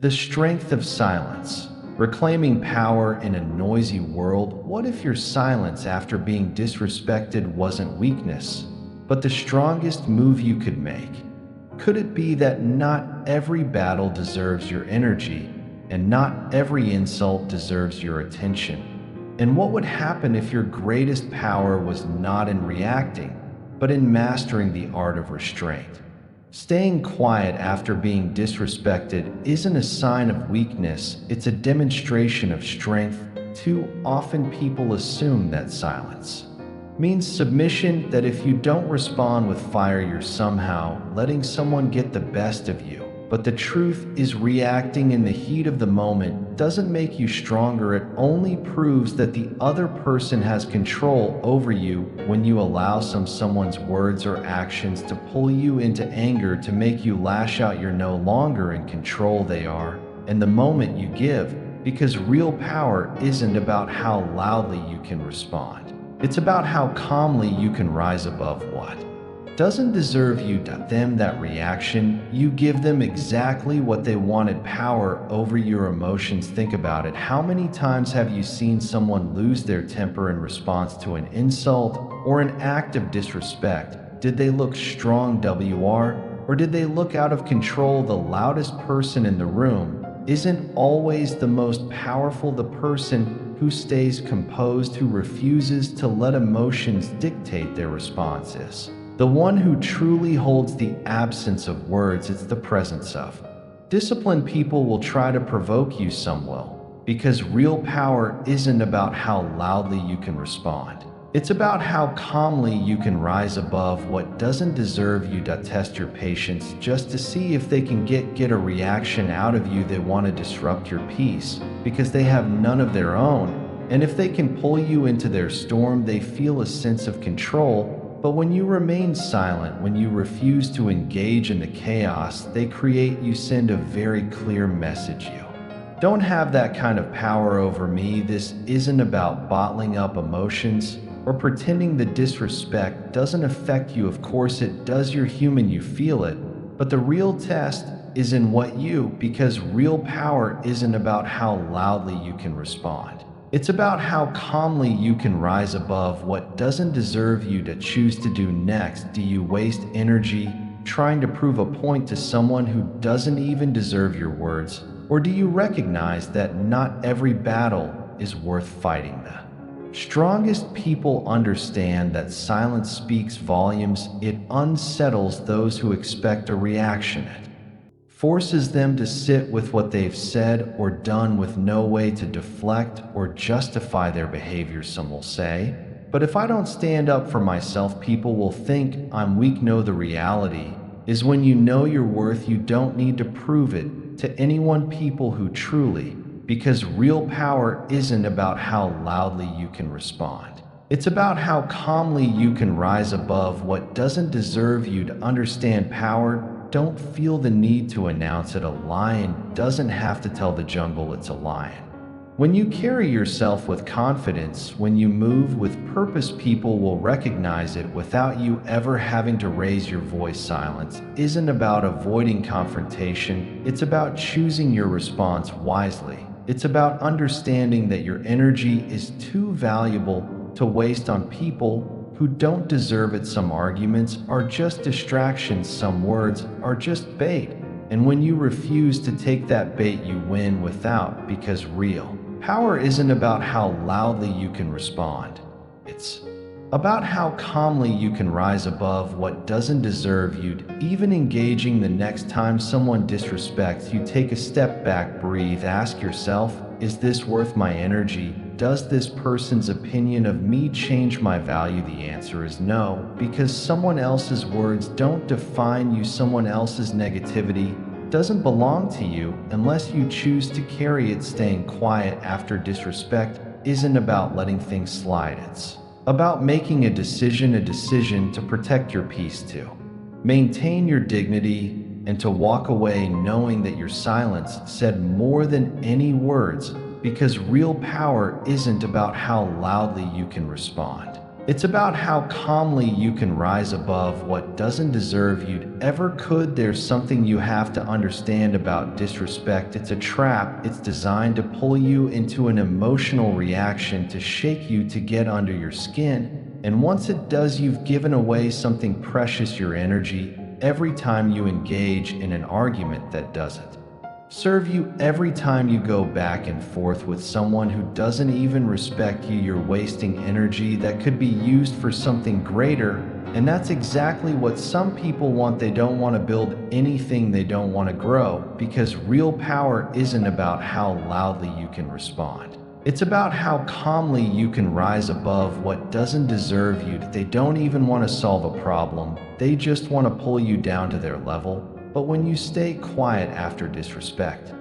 The strength of silence. Reclaiming power in a noisy world. What if your silence after being disrespected wasn't weakness, but the strongest move you could make? Could it be that not every battle deserves your energy, and not every insult deserves your attention? And what would happen if your greatest power was not in reacting, but in mastering the art of restraint? Staying quiet after being disrespected isn't a sign of weakness, it's a demonstration of strength. Too often people assume that silence means submission, that if you don't respond with fire, you're somehow letting someone get the best of you. But the truth is, reacting in the heat of the moment doesn't make you stronger. It only proves that the other person has control over you. When you allow someone's words or actions to pull you into anger, to make you lash out, you're no longer in control, they are. And the moment you give, because real power isn't about how loudly you can respond. It's about how calmly you can rise above what doesn't deserve you. Them, that reaction, you give them exactly what they wanted: power over your emotions. Think about it. How many times have you seen someone lose their temper in response to an insult or an act of disrespect? Did they look strong, or did they look out of control? The loudest person in the room isn't always the most powerful. The person who stays composed, who refuses to let emotions dictate their responses, the one who truly holds the absence of words. It's the presence of. Disciplined people will try to provoke you some will, because real power isn't about how loudly you can respond. It's about how calmly you can rise above what doesn't deserve you. Test your patience just to see if they can get a reaction out of you. They want to disrupt your peace because they have none of their own. And if they can pull you into their storm, they feel a sense of control. But when you remain silent, when you refuse to engage in the chaos they create, you send a very clear message: you don't have that kind of power over me. This isn't about bottling up emotions or pretending the disrespect doesn't affect you. Of course it does, you're human, you feel it. But the real test is in what you, because real power isn't about how loudly you can respond. It's about how calmly you can rise above what doesn't deserve you. To choose to do next. Do you waste energy trying to prove a point to someone who doesn't even deserve your words? Or do you recognize that not every battle is worth fighting? The strongest people understand that silence speaks volumes. It unsettles those who expect a reaction. It forces them to sit with what they've said or done with no way to deflect or justify their behavior. Some will say, but if I don't stand up for myself, people will think I'm weak. No, the reality is, when you know your worth, you don't need to prove it to anyone. People who truly, because real power isn't about how loudly you can respond. It's about how calmly you can rise above what doesn't deserve you. To understand power, don't feel the need to announce it. A lion doesn't have to tell the jungle it's a lion. When you carry yourself with confidence, when you move with purpose, people will recognize it without you ever having to raise your voice. Silence isn't about avoiding confrontation, it's about choosing your response wisely. It's about understanding that your energy is too valuable to waste on people who don't deserve it. Some arguments are just distractions, some words are just bait. And when you refuse to take that bait, you win without, because real power isn't about how loudly you can respond. It's about how calmly you can rise above what doesn't deserve you. Even engaging. The next time someone disrespects you, take a step back, breathe, ask yourself, is this worth my energy? Does this person's opinion of me change my value? The answer is no, because someone else's words don't define you. Someone else's negativity doesn't belong to you unless you choose to carry it. Staying quiet after disrespect isn't about letting things slide. It's about making a decision to protect your peace, to maintain your dignity, and to walk away knowing that your silence said more than any words. Because real power isn't about how loudly you can respond. It's about how calmly you can rise above what doesn't deserve you ever could. There's something you have to understand about disrespect. It's a trap. It's designed to pull you into an emotional reaction, to shake you, to get under your skin. And once it does, you've given away something precious, your energy. Every time you engage in an argument that doesn't serve you, every time you go back and forth with someone who doesn't even respect you, you're wasting energy that could be used for something greater. And that's exactly what some people want. They don't want to build anything, they don't want to grow, because real power isn't about how loudly you can respond. It's about how calmly you can rise above what doesn't deserve you. They don't even want to solve a problem, they just want to pull you down to their level. But when you stay quiet after disrespect,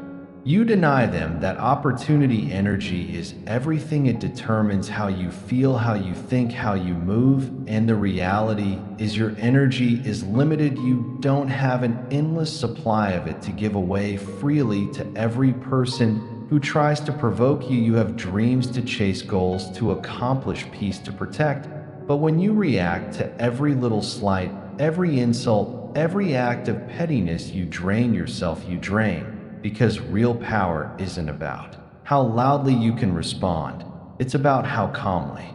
you deny them that opportunity. Energy is everything. It determines how you feel, how you think, how you move. And the reality is your energy is limited. You don't have an endless supply of it to give away freely to every person who tries to provoke you. You have dreams to chase, goals to accomplish, peace to protect. But when you react to every little slight, every insult, every act of pettiness, you drain yourself. You drain, because real power isn't about how loudly you can respond. It's about how calmly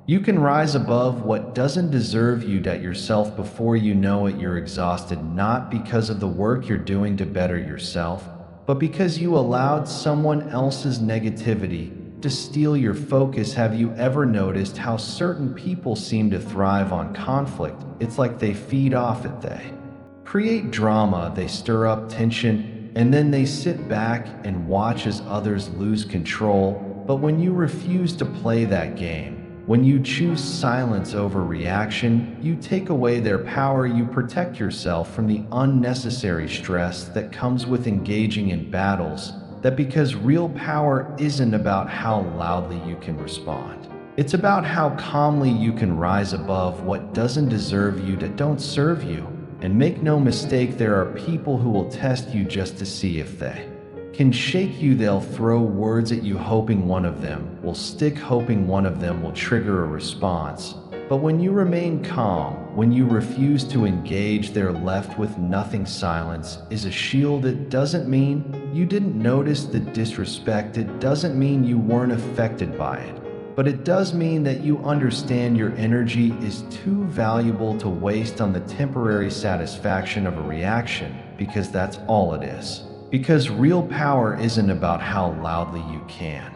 you can rise above what doesn't deserve you. That yourself before you know it, you're exhausted, not because of the work you're doing to better yourself, but because you allowed someone else's negativity to steal your focus. Have you ever noticed how certain people seem to thrive on conflict? It's like they feed off it. They create drama, they stir up tension, and then they sit back and watch as others lose control. But when you refuse to play that game, when you choose silence over reaction, you take away their power. You protect yourself from the unnecessary stress that comes with engaging in battles. That because real power isn't about how loudly you can respond. It's about how calmly you can rise above what doesn't deserve you, that don't serve you. And make no mistake, there are people who will test you just to see if they can shake you. They'll throw words at you, hoping one of them will stick, hoping one of them will trigger a response. But when you remain calm, when you refuse to engage, they're left with nothing. Silence is a shield. It doesn't mean you didn't notice the disrespect. It doesn't mean you weren't affected by it. But it does mean that you understand your energy is too valuable to waste on the temporary satisfaction of a reaction, because that's all it is. Because real power isn't about how loudly you can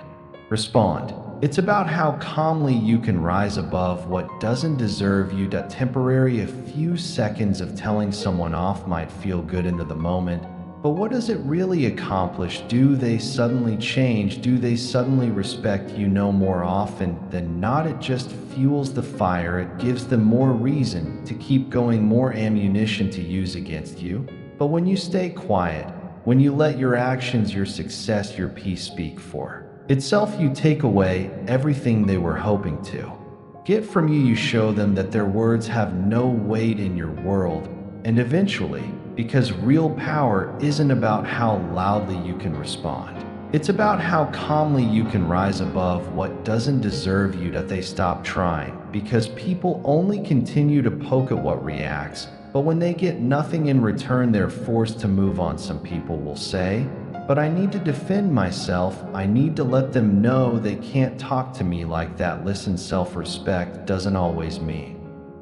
respond. It's about how calmly you can rise above what doesn't deserve you. That temporary, a few seconds of telling someone off might feel good into the moment, but what does it really accomplish? Do they suddenly change? Do they suddenly respect you? No, more often than not, it just fuels the fire. It gives them more reason to keep going, more ammunition to use against you. But when you stay quiet, when you let your actions, your success, your peace speak for itself, you take away everything they were hoping to get from you. You show them that their words have no weight in your world. And eventually, because real power isn't about how loudly you can respond, it's about how calmly you can rise above what doesn't deserve you. That they stop trying, because people only continue to poke at what reacts. But when they get nothing in return, they're forced to move on. Some people will say, but I need to defend myself. I need to let them know they can't talk to me like that. Listen, self-respect doesn't always mean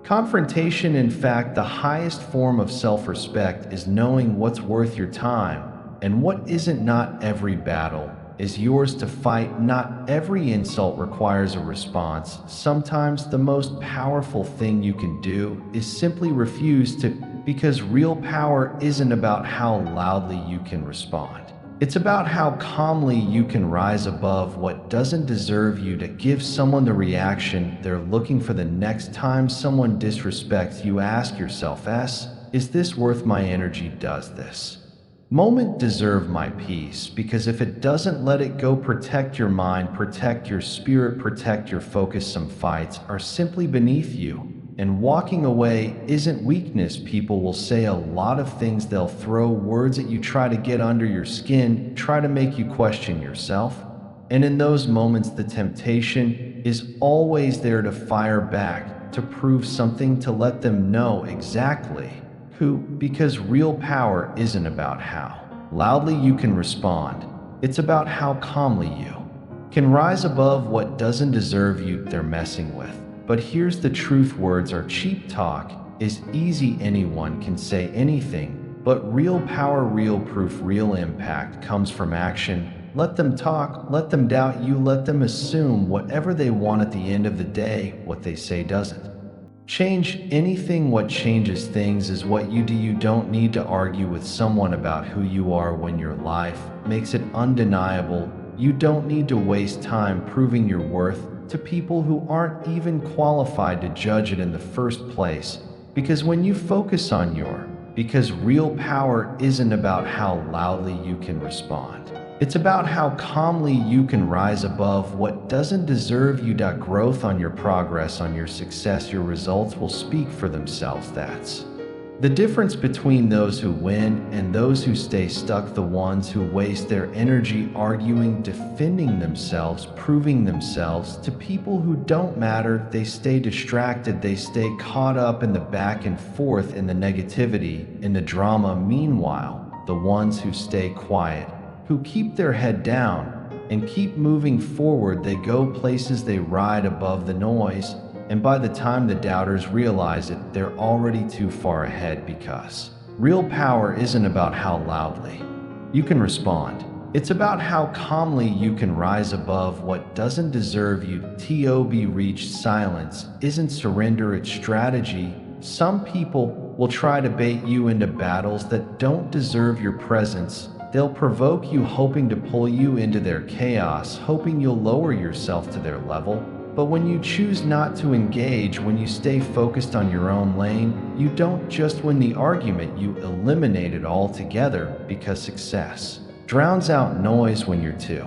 confrontation. In fact, the highest form of self-respect is knowing what's worth your time and what isn't. Not every battle is yours to fight. Not every insult requires a response. Sometimes the most powerful thing you can do is simply refuse to, because real power isn't about how loudly you can respond. It's about how calmly you can rise above what doesn't deserve you, to give someone the reaction they're looking for. The next time someone disrespects you, ask yourself, is this worth my energy? Does this moment deserve my peace? Because if it doesn't, let it go. Protect your mind, protect your spirit, protect your focus. Some fights are simply beneath you. And walking away isn't weakness. People will say a lot of things. They'll throw words at you, try to get under your skin, try to make you question yourself. And in those moments, the temptation is always there to fire back, to prove something, to let them know exactly who, because real power isn't about how loudly you can respond. It's about how calmly you can rise above what doesn't deserve you they're messing with. But here's the truth: words are cheap, talk is easy, anyone can say anything, but real power, real proof, real impact comes from action. Let them talk, let them doubt you, let them assume whatever they want. At the end of the day, what they say doesn't change anything. What changes things is what you do. You don't need to argue with someone about who you are when your life makes it undeniable. You don't need to waste time proving your worth to people who aren't even qualified to judge it in the first place. Because when you focus on because real power isn't about how loudly you can respond. It's about how calmly you can rise above what doesn't deserve you. Growth on your progress, on your success, your results will speak for themselves. That's the difference between those who win and those who stay stuck. The ones who waste their energy arguing, defending themselves, proving themselves to people who don't matter. They stay distracted, they stay caught up in the back and forth, in the negativity, in the drama. Meanwhile, the ones who stay quiet, who keep their head down and keep moving forward, they go places, they ride above the noise. And by the time the doubters realize it, they're already too far ahead. Because real power isn't about how loudly you can respond. It's about how calmly you can rise above what doesn't deserve you. Reach silence isn't surrender, it's strategy. Some people will try to bait you into battles that don't deserve your presence. They'll provoke you, hoping to pull you into their chaos, hoping you'll lower yourself to their level. But when you choose not to engage, when you stay focused on your own lane, you don't just win the argument, you eliminate it altogether. Because success drowns out noise. When you're too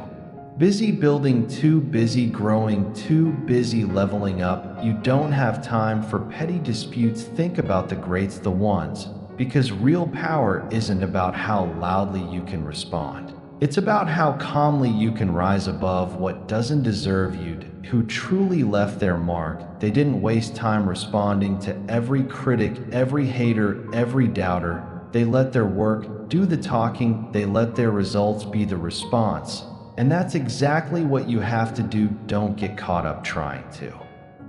busy building, too busy growing, too busy leveling up, you don't have time for petty disputes. Think about the greats, the ones. Because real power isn't about how loudly you can respond. It's about how calmly you can rise above what doesn't deserve you. Who truly left their mark. They didn't waste time responding to every critic, every hater, every doubter. They let their work do the talking. They let their results be the response. And that's exactly what you have to do. Don't get caught up trying to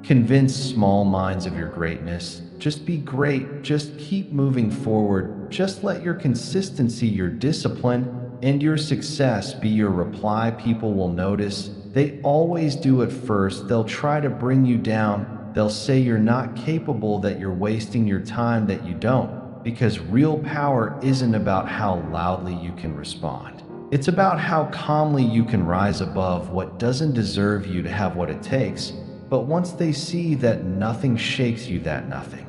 convince small minds of your greatness. Just be great. Just keep moving forward. Just let your consistency, your discipline, and your success be your reply. People will notice. They always do at first. They'll try to bring you down. They'll say you're not capable, that you're wasting your time, that you don't. Because real power isn't about how loudly you can respond. It's about how calmly you can rise above what doesn't deserve you to have what it takes. But once they see that nothing shakes you, that nothing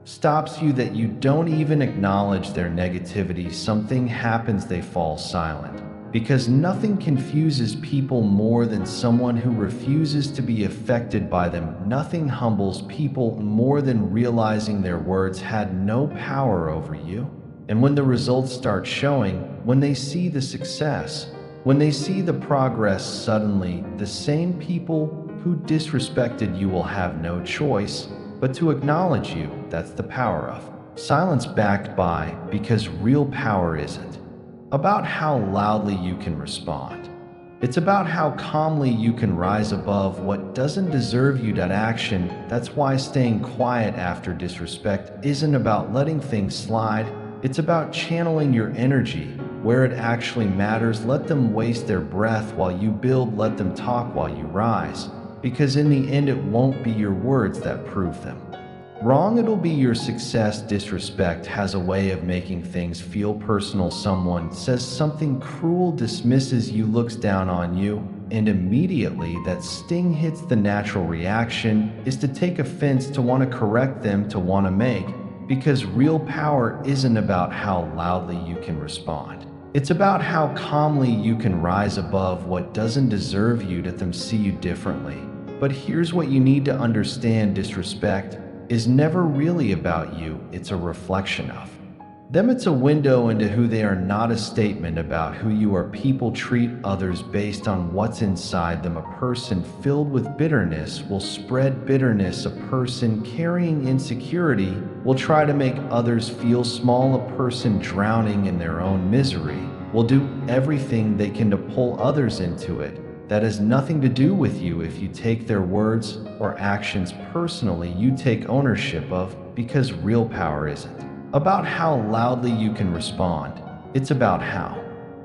stops you, that you don't even acknowledge their negativity, something happens. They fall silent. Because nothing confuses people more than someone who refuses to be affected by them. Nothing humbles people more than realizing their words had no power over you. And when the results start showing, when they see the success, when they see the progress, suddenly the same people who disrespected you will have no choice but to acknowledge you. That's the power of silence, backed by, because real power isn't about how loudly you can respond. It's about how calmly you can rise above what doesn't deserve you. Action. That's why staying quiet after disrespect isn't about letting things slide. It's about channeling your energy where it actually matters. Let them waste their breath while you build. Let them talk while you rise. Because in the end, it won't be your words that prove them wrong, it'll be your success. Disrespect has a way of making things feel personal. Someone says something cruel, dismisses you, looks down on you, and immediately that sting hits. The natural reaction is to take offense, to want to correct them, to want to make. Because real power isn't about how loudly you can respond. It's about how calmly you can rise above what doesn't deserve you. Let them see you differently. But here's what you need to understand: disrespect is never really about you. It's a reflection of Them it's a window into who they are, not a statement about who you are. People treat others based on what's inside them. A person filled with bitterness will spread bitterness. A person carrying insecurity will try to make others feel small. A person drowning in their own misery will do everything they can to pull others into it. That has nothing to do with you. If you take their words or actions personally, you take ownership of, because real power isn't about how loudly you can respond. It's about how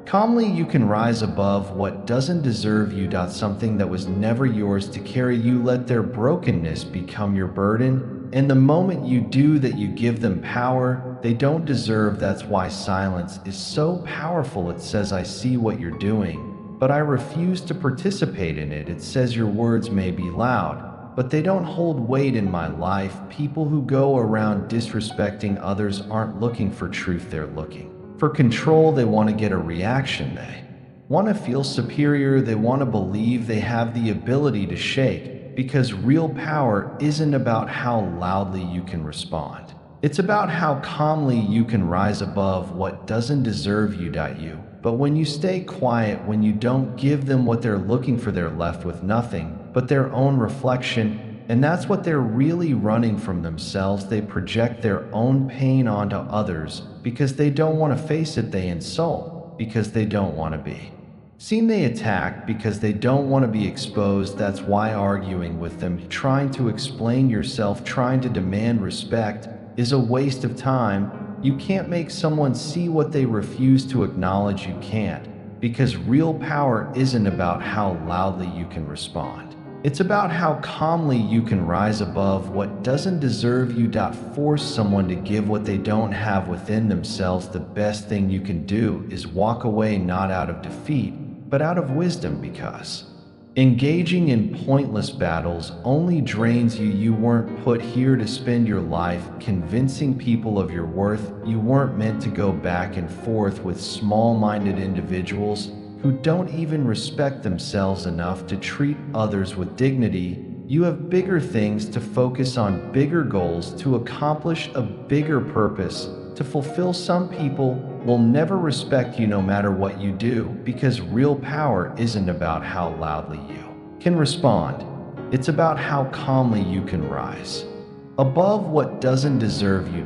calmly you can rise above what doesn't deserve you. Something that was never yours to carry. You let their brokenness become your burden, and the moment you do that, you give them power they don't deserve. That's why silence is so powerful. It says, I see what you're doing, but I refuse to participate in it. It says, your words may be loud, but they don't hold weight in my life. People who go around disrespecting others aren't looking for truth, they're looking for control. They want to get a reaction, they want to feel superior, they want to believe they have the ability to shake, because real power isn't about how loudly you can respond. It's about how calmly you can rise above what doesn't deserve you. But when you stay quiet, when you don't give them what they're looking for, they're left with nothing but their own reflection, and that's what they're really running from themselves. They project their own pain onto others because they don't want to face it. They insult because they don't want to be seen. They attack because they don't want to be exposed. That's why arguing with them, trying to explain yourself, trying to demand respect is a waste of time. You can't make someone see what they refuse to acknowledge. You can't, because real power isn't about how loudly you can respond. It's about how calmly you can rise above what doesn't deserve you. Force someone to give what they don't have within themselves. The best thing you can do is walk away, not out of defeat, but out of wisdom, because engaging in pointless battles only drains you. You weren't put here to spend your life convincing people of your worth. You weren't meant to go back and forth with small-minded individuals who don't even respect themselves enough to treat others with dignity. You have bigger things to focus on, bigger goals to accomplish, a bigger purpose to fulfill. Some people will never respect you no matter what you do, because real power isn't about how loudly you can respond. It's about how calmly you can rise above what doesn't deserve you.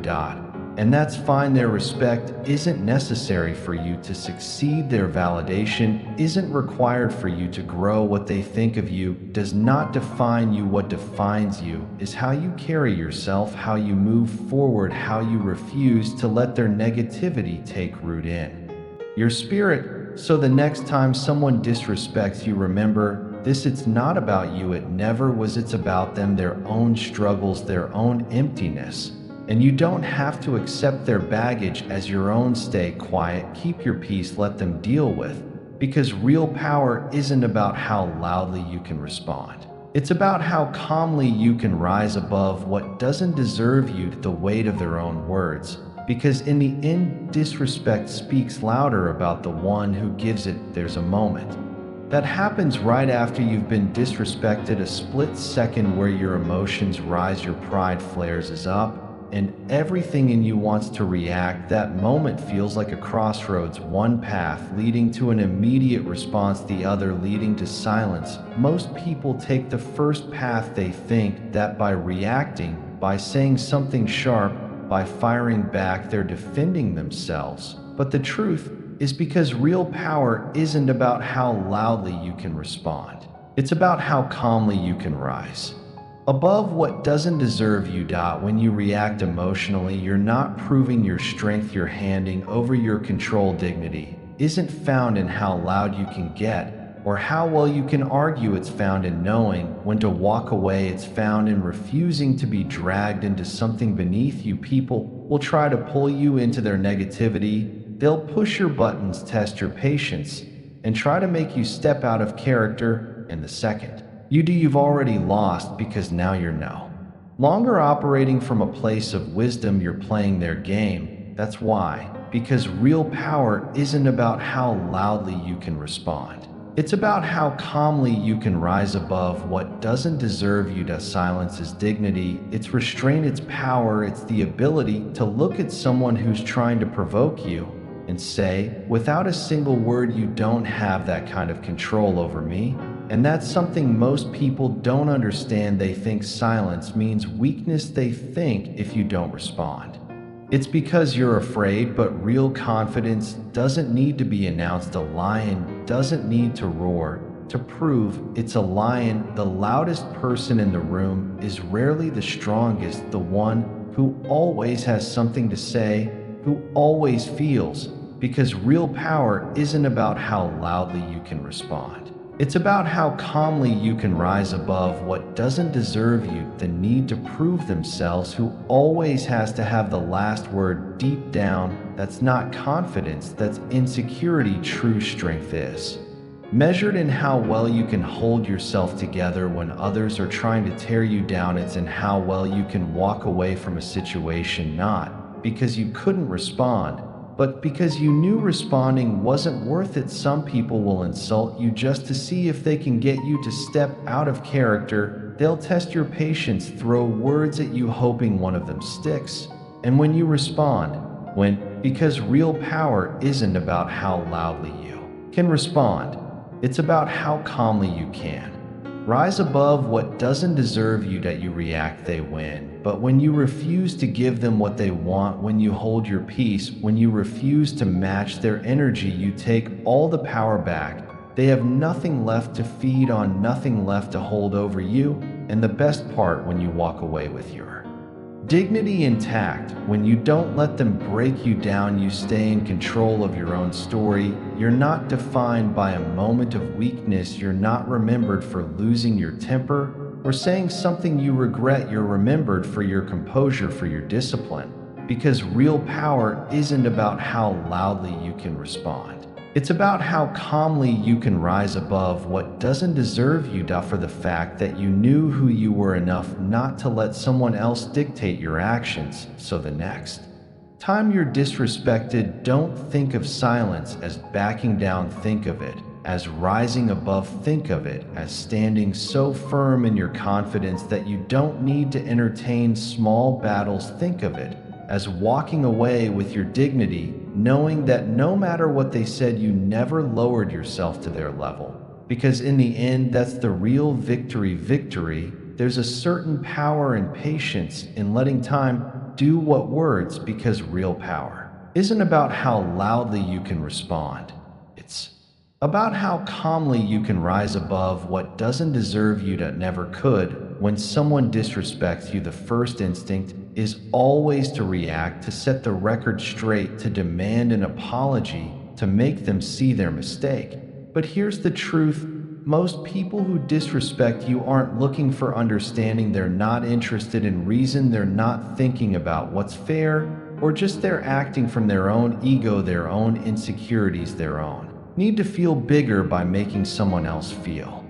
And that's fine. Their respect isn't necessary for you to succeed. Their validation isn't required for you to grow. What they think of you does not define you. What defines you is how you carry yourself, how you move forward, how you refuse to let their negativity take root in your spirit. So the next time someone disrespects you, remember this: it's not about you. It never was. It's about them, their own struggles, their own emptiness. And you don't have to accept their baggage as your own. Stay quiet, keep your peace, let them deal with, because real power isn't about how loudly you can respond. It's about how calmly you can rise above what doesn't deserve you, the weight of their own words, because in the end, disrespect speaks louder about the one who gives it. There's a moment that happens right after you've been disrespected, a split second where your emotions rise, your pride flares is up, and everything in you wants to react. That moment feels like a crossroads, one path leading to an immediate response, the other leading to silence. Most people take the first path. They think that by reacting, by saying something sharp, by firing back, they're defending themselves. But the truth is, because real power isn't about how loudly you can respond. It's about how calmly you can rise above what doesn't deserve you. When you react emotionally, you're not proving your strength, you're handing over your control. Dignity isn't found in how loud you can get or how well you can argue. It's found in knowing when to walk away. It's found in refusing to be dragged into something beneath you. People will try to pull you into their negativity. They'll push your buttons, test your patience, and try to make you step out of character. And the second you do, you've already lost, because now you're no longer operating from a place of wisdom. You're playing their game. That's why, because real power isn't about how loudly you can respond. It's about how calmly you can rise above what doesn't deserve you. To silence is dignity, it's restraint, it's power, it's the ability to look at someone who's trying to provoke you and say, without a single word, you don't have that kind of control over me. And that's something most people don't understand. They think silence means weakness. They think if you don't respond, it's because you're afraid, but real confidence doesn't need to be announced. A lion doesn't need to roar to prove it's a lion. The loudest person in the room is rarely the strongest, the one who always has something to say, who always feels, because real power isn't about how loudly you can respond. It's about how calmly you can rise above what doesn't deserve you, the need to prove themselves, who always has to have the last word. Deep down, that's not confidence, that's insecurity. True strength is measured in how well you can hold yourself together when others are trying to tear you down. It's in how well you can walk away from a situation, not because you couldn't respond, but because you knew responding wasn't worth it. Some people will insult you just to see if they can get you to step out of character. They'll test your patience, throw words at you hoping one of them sticks. And when you respond, because real power isn't about how loudly you can respond, it's about how calmly you can rise above what doesn't deserve you. That you react, they win. But when you refuse to give them what they want, when you hold your peace, when you refuse to match their energy, you take all the power back. They have nothing left to feed on, nothing left to hold over you. And the best part, when you walk away with your dignity intact, when you don't let them break you down, you stay in control of your own story. You're not defined by a moment of weakness. You're not remembered for losing your temper or saying something you regret. You're remembered for your composure, for your discipline. Because real power isn't about how loudly you can respond. It's about how calmly you can rise above what doesn't deserve you. For the fact that you knew who you were enough not to let someone else dictate your actions. So the next time you're disrespected, don't think of silence as backing down. Think of it as rising above. Think of it as standing so firm in your confidence that you don't need to entertain small battles. Think of it as walking away with your dignity, knowing that no matter what they said, you never lowered yourself to their level. Because in the end, that's the real victory. There's a certain power and patience in letting time do what words, because real power isn't about how loudly you can respond. It's about how calmly you can rise above what doesn't deserve you. To never could. When someone disrespects you, the first instinct is always to react, to set the record straight, to demand an apology, to make them see their mistake. But here's the truth. Most people who disrespect you aren't looking for understanding. They're not interested in reason. They're not thinking about what's fair, or just they're acting from their own ego, their own insecurities, their own need to feel bigger by making someone else feel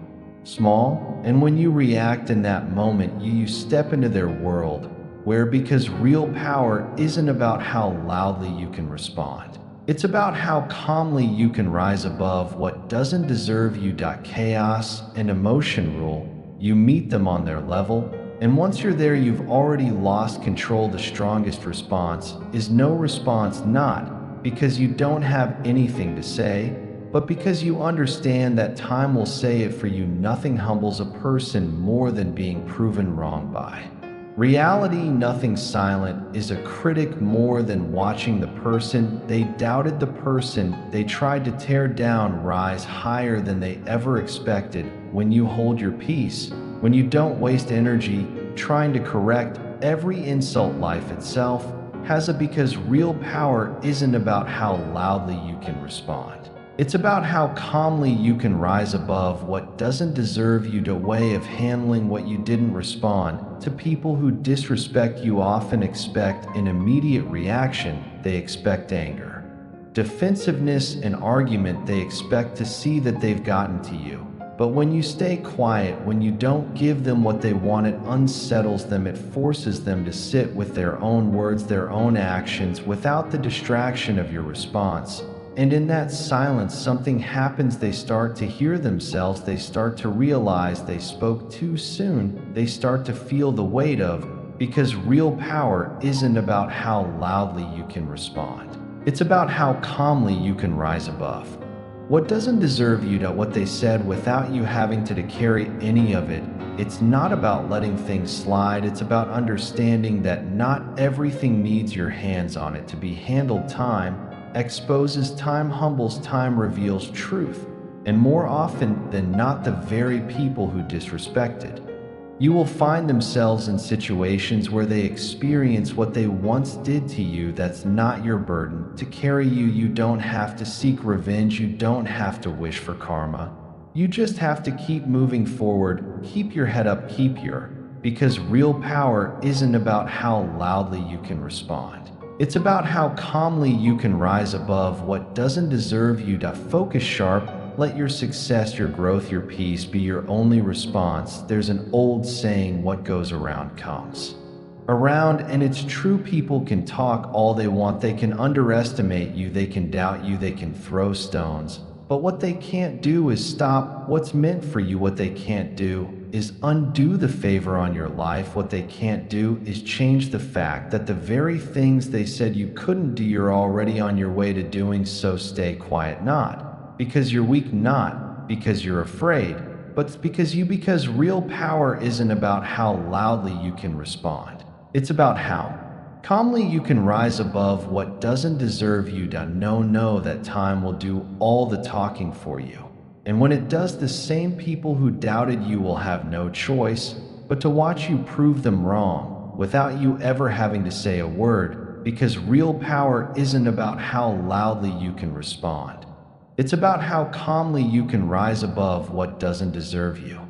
small. And when you react in that moment, you step into their world, where because real power isn't about how loudly you can respond. It's about how calmly you can rise above what doesn't deserve you. Chaos and emotion rule. You meet them on their level, and once you're there, you've already lost control. The strongest response is no response, not because you don't have anything to say, but because you understand that time will say it for you. Nothing humbles a person more than being proven wrong by reality. Nothing silent is a critic more than watching the person they doubted, the person they tried to tear down, rise higher than they ever expected. When you hold your peace, when you don't waste energy trying to correct every insult, life itself has a because real power isn't about how loudly you can respond. It's about how calmly you can rise above what doesn't deserve you. A way of handling what you didn't respond to. People who disrespect you often expect an immediate reaction. They expect anger, defensiveness, and argument. They expect to see that they've gotten to you. But when you stay quiet, when you don't give them what they want, it unsettles them. It forces them to sit with their own words, their own actions, without the distraction of your response. And in that silence, something happens. They start to hear themselves. They start to realize they spoke too soon. They start to feel the weight of, because real power isn't about how loudly you can respond. It's about how calmly you can rise above what doesn't deserve you, to what they said, without you having to carry any of it. It's not about letting things slide. It's about understanding that not everything needs your hands on it to be handled. Time exposes, time humbles, time reveals truth. And more often than not, the very people who disrespected you will find themselves in situations where they experience what they once did to you. That's not your burden to carry. You don't have to seek revenge. You don't have to wish for karma. You just have to keep moving forward. Keep your head up, because real power isn't about how loudly you can respond. It's about how calmly you can rise above what doesn't deserve you. To focus sharp. Let your success, your growth, your peace be your only response. There's an old saying, what goes around comes around, and it's true. People can talk all they want. They can underestimate you. They can doubt you. They can throw stones. But what they can't do is stop what's meant for you. What they can't do is undo the favor on your life. What they can't do is change the fact that the very things they said you couldn't do, you're already on your way to doing. So stay quiet, not because you're weak, not because you're afraid, but because real power isn't about how loudly you can respond. It's about how calmly you can rise above what doesn't deserve you. To know that time will do all the talking for you. And when it does, the same people who doubted you will have no choice but to watch you prove them wrong without you ever having to say a word, because real power isn't about how loudly you can respond. It's about how calmly you can rise above what doesn't deserve you.